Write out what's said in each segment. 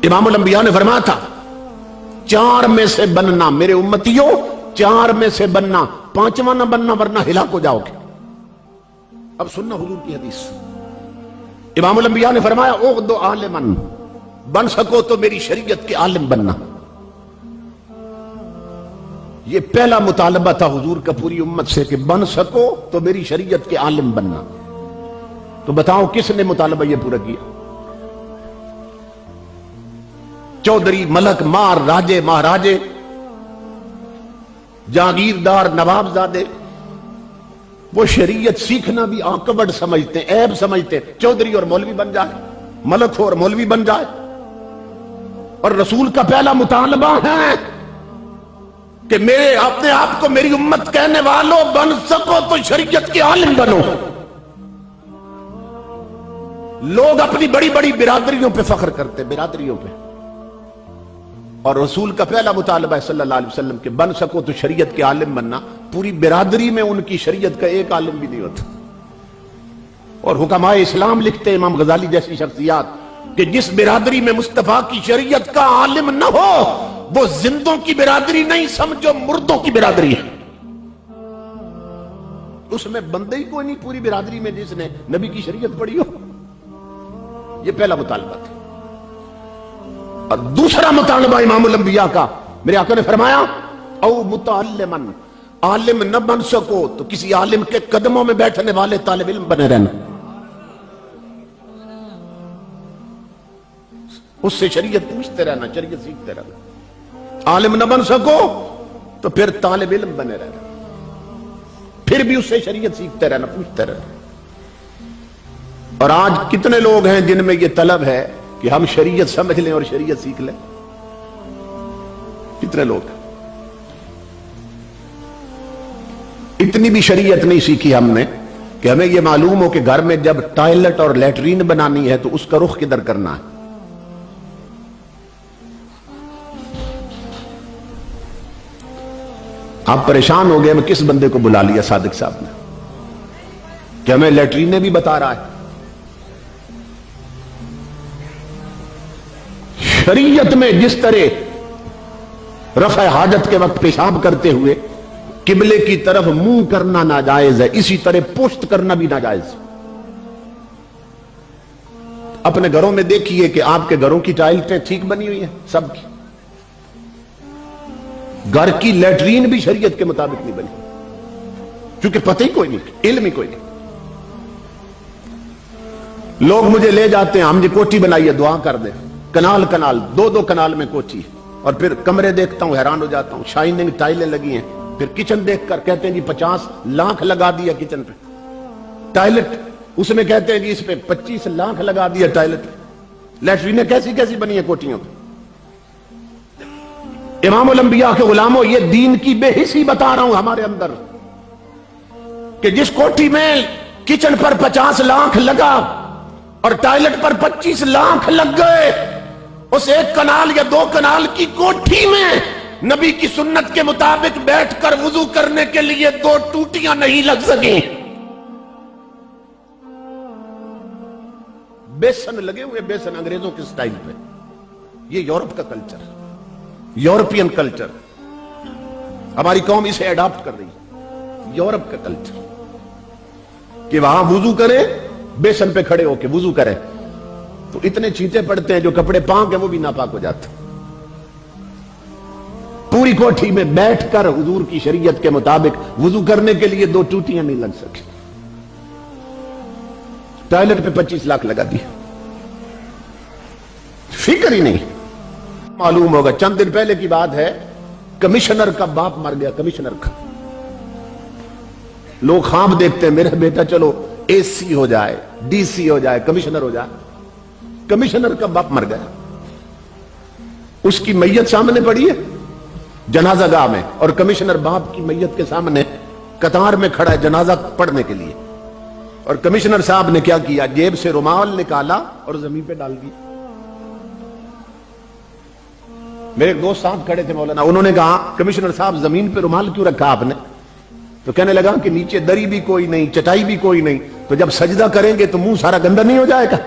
इमामुल अंबिया ने फरमाया था, चार में से बनना मेरे उम्मतियों, चार में से बनना, पांचवा ना बनना वरना हिलाक हो जाओगे। अब सुनना हुजूर की हदीस। इमामुल अंबिया ने फरमाया, उग़्दु आलिमन, बन सको तो मेरी शरीयत के आलिम बनना। ये पहला मुतालबा था हुजूर का पूरी उम्मत से कि बन सको तो मेरी शरीयत के आलिम बनना। तो बताओ किसने मुतालबा ये पूरा किया? चौधरी, मलक, मार, राजे, महाराजे, जागीरदार, नवाबजादे, वो शरीयत सीखना भी आकबड़ समझते, ऐब समझते। चौधरी और मौलवी बन जाए, मलक हो और मौलवी बन जाए। और रसूल का पहला मुतालबा है कि मेरे अपने आप को मेरी उम्मत कहने वालों, बन सको तो शरीयत के आलिम बनो। लोग अपनी बड़ी बड़ी बिरादरियों पे फख्र करते, बिरादरियों पे, और रसूल का पहला मुतालबा है सल्लल्लाहु अलैहि वसल्लम के बन सको तो शरीयत के आलिम बनना। पूरी बिरादरी में उनकी शरीयत का एक आलिम भी नहीं होता। और हुक्माए इस्लाम लिखते हैं, इमाम गजाली जैसी शख्सियात, कि जिस बिरादरी में मुस्तफा की शरीयत का आलिम न हो वो जिंदों की बिरादरी नहीं, समझो मुर्दों की बिरादरी है। उसमें बंदे ही कोई नहीं पूरी बिरादरी में जिसने नबी की शरीयत पढ़ी हो। ये पहला मुतालबा था। और दूसरा मुतालबा इमामुल अंबिया का, मेरे आका ने फरमाया, औ मुतअल्लिमन, आलिम न बन सको तो किसी आलिम के कदमों में बैठने वाले तालिब इल्म बने रहना। उससे शरीयत पूछते रहना, शरीयत सीखते रहना। आलिम न बन सको तो फिर तालिब इल्म बने रहना, फिर भी उससे शरीयत सीखते रहना, पूछते रहना। और आज कितने लोग हैं जिनमें यह तलब है कि हम शरीयत समझ लें और शरीयत सीख लें? कितने लोग? इतनी भी शरीयत नहीं सीखी हमने कि हमें यह मालूम हो कि घर में जब टॉयलेट और लैट्रीन बनानी है तो उसका रुख किधर करना है। आप परेशान हो गए, हमें किस बंदे को बुला लिया सादिक साहब ने कि हमें लैट्रीन भी बता रहा है। शरीयत में जिस तरह रफ़ा हाजत के वक्त पेशाब करते हुए किबले की तरफ मुंह करना नाजायज है, इसी तरह पुश्त करना भी नाजायज। अपने घरों में देखिए कि आपके घरों की टाइलें ठीक बनी हुई है सबकी, घर की लैट्रीन भी शरीयत के मुताबिक नहीं बनी, क्योंकि पता ही कोई नहीं, इल्म ही कोई नहीं। लोग मुझे ले जाते हैं, हमने कोठी बनाई है, दुआ कर दे। कनाल कनाल, दो दो कनाल में कोठी, और फिर कमरे देखता हूं, हैरान हो जाता हूं, शाइनिंग टाइलें लगी हैं। फिर किचन देखकर कहते हैं जी 50 लाख लगा दिया किचन पे। टॉयलेट उसमें कहते हैं जी इस पे 25 लाख लगा दिया टॉयलेट। लैट्रीनें कैसी कैसी बनी है कोठियों पे। इमामुल अंबिया के गुलामों, ये दीन की बेहिसी बता रहा हूं हमारे अंदर, कि जिस कोठी में किचन पर 50 लाख लगा और टॉयलेट पर 25 लाख लग गए, उस एक कनाल या दो कनाल की कोठी में नबी की सुन्नत के मुताबिक बैठकर वुजू करने के लिए 2 टूटियां नहीं लग सकी। बेसन लगे हुए, बेसन अंग्रेजों के स्टाइल पे। ये यूरोप का कल्चर, यूरोपियन कल्चर, हमारी कौम इसे अडॉप्ट कर रही है। यूरोप का कल्चर कि वहां वुजू करे, बेसन पे खड़े होके वुजू करे तो इतने चींटे पड़ते हैं, जो कपड़े पाक है वो भी नापाक हो जाते। पूरी कोठी में बैठकर हुजूर की शरीयत के मुताबिक वुजू करने के लिए 2 टूटियां नहीं लग सकी। टॉयलेट पे 25 लाख लगा दिया, फिक्र ही नहीं। मालूम होगा, चंद दिन पहले की बात है, कमिश्नर का बाप मर गया, कमिश्नर का। लोग ख्वाब देखते हैं, मेरा बेटा चलो एसी हो जाए, डीसी हो जाए, कमिश्नर हो जाए। कमिश्नर का बाप मर गया, उसकी मैयत सामने पड़ी है जनाजा गाह में, और कमिश्नर बाप की मैयत के सामने कतार में खड़ा है जनाजा पढ़ने के लिए। और कमिश्नर साहब ने क्या किया, जेब से रुमाल निकाला और जमीन पे डाल दिया। मेरे एक दोस्त साहब खड़े थे मौलाना, उन्होंने कहा कमिश्नर साहब जमीन पे रुमाल क्यों रखा आपने? तो कहने लगा कि नीचे दरी भी कोई नहीं, चटाई भी कोई नहीं, तो जब सजदा करेंगे तो मुंह सारा गंदा नहीं हो जाएगा?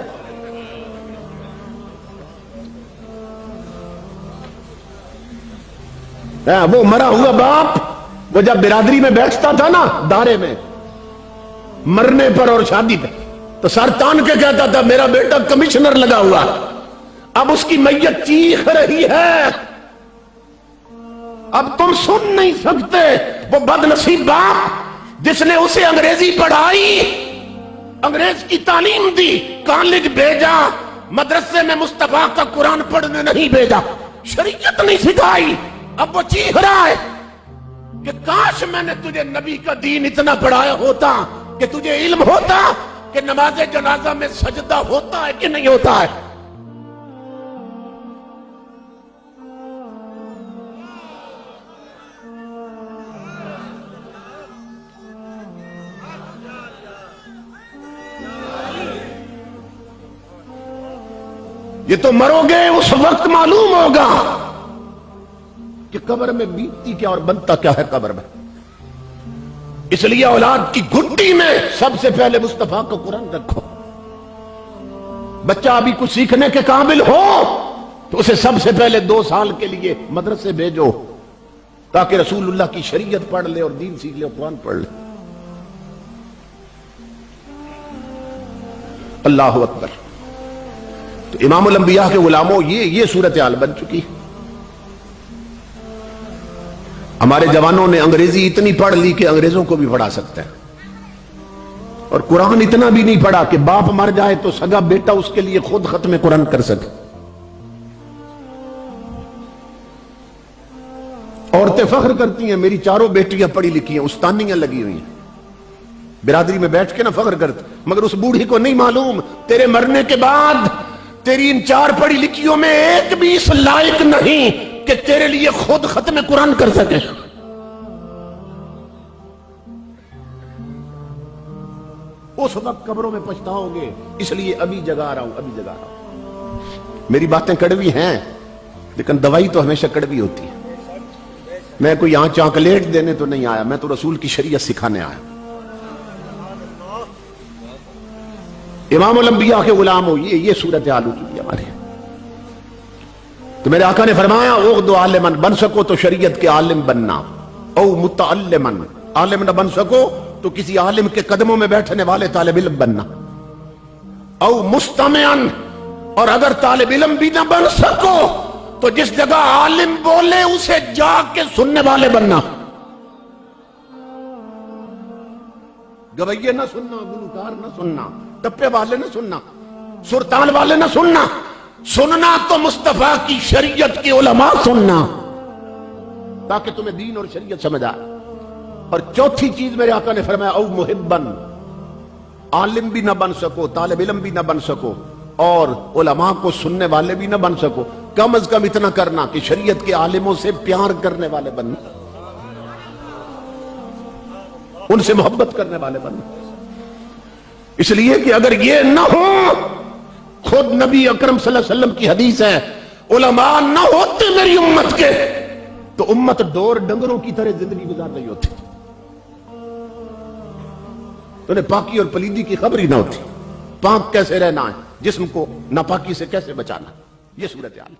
वो मरा हुआ बाप, वो जब बिरादरी में बैठता था ना दारे में, मरने पर और शादी पे, तो सर तान के कहता था मेरा बेटा कमिश्नर लगा हुआ। अब उसकी मैयत चीख रही है, अब तुम सुन नहीं सकते। वो बदनसीब बाप जिसने उसे अंग्रेजी पढ़ाई, अंग्रेज की तालीम दी, कॉलेज भेजा, मदरसे में मुस्तफा का कुरान पढ़ने नहीं भेजा, शरीयत नहीं सिखाई, अब वो चीख रहा है कि काश मैंने तुझे नबी का दीन इतना पढ़ाया होता कि तुझे इल्म होता कि नमाज जनाजा में सजदा होता है कि नहीं होता है। ये तो मरोगे उस वक्त मालूम होगा कि कब्र में बीतती क्या और बनता क्या है कब्र में। इसलिए औलाद की घुट्टी में सबसे पहले मुस्तफा का कुरान रखो। बच्चा अभी कुछ सीखने के काबिल हो तो उसे सबसे पहले 2 साल के लिए मदरसे भेजो, ताकि रसूलुल्लाह की शरीयत पढ़ ले और दीन सीख ले और कुरान पढ़ ले। अल्लाहु अकबर। तो इमामुल अंबिया के गुलामों, ये सूरत हाल बन चुकी। हमारे जवानों ने अंग्रेजी इतनी पढ़ ली कि अंग्रेजों को भी पढ़ा सकते हैं, और कुरान इतना भी नहीं पढ़ा कि बाप मर जाए तो सगा बेटा उसके लिए खुद खत्म कुरान कर सके। औरतें फख्र करती हैं मेरी 4 बेटियां पढ़ी लिखी हैं, उस्तानियां लगी हुई हैं, बिरादरी में बैठ के ना फख्र करती। मगर उस बूढ़ी को नहीं मालूम तेरे मरने के बाद तेरी इन 4 पढ़ी लिखियों में एक भी इस लायक नहीं कि तेरे लिए खुद खत्म कुरान कर सके। उस वक्त कब्रों में पछताओगे। इसलिए अभी जगा रहा हूं, अभी जगा रहा हूं। मेरी बातें कड़वी हैं, लेकिन दवाई तो हमेशा कड़वी होती है। मैं कोई यहां चॉकलेट देने तो नहीं आया, मैं तो रसूल की शरीयत सिखाने आया। इमामुल अंबिया के गुलाम हो, ये सूरत हाल हो चुकी है हमारे। तो मेरे आका ने फरमाया उग़्दु आलिमन, बन सको तो शरीयत के आलिम बनना, औ मुतअल्लिमन, आलिम न बन सको तो किसी आलिम के कदमों में बैठने वाले तालिब इल्म बनना, औ मुस्तमिअन, और अगर तालिब इल्म भी न बन सको तो जिस जगह आलिम बोले उसे जाके सुनने वाले बनना। गवैये न सुनना, गुलकार न सुनना, टप्पे वाले न सुनना, सुरताल वाले न सुनना, सुनना तो मुस्तफा की शरीयत के उलमा सुनना, ताकि तुम्हें दीन और शरीयत समझ आए। और चौथी चीज मेरे आका ने फरमाया औ मुहिब्बन, आलिम भी ना बन सको, तालिब इल्म भी ना बन सको, और उलमा को सुनने वाले भी ना बन सको, कम अज कम इतना करना कि शरीयत के आलिमों से प्यार करने वाले बनना, उनसे मोहब्बत करने वाले बनना। इसलिए कि अगर ये ना हो, खुद नबी अकरम सल्लल्लाहु अलैहि वसल्लम की हदीस है, उलमा ना होते मेरी उम्मत के तो उम्मत डोर डंगरों की तरह जिंदगी गुजार रही होती, तो उन्हें पाकी और पलीदी की खबर ही ना होती। पाक कैसे रहना है, जिस्म को नापाकी से कैसे बचाना, ये सूरत हाल।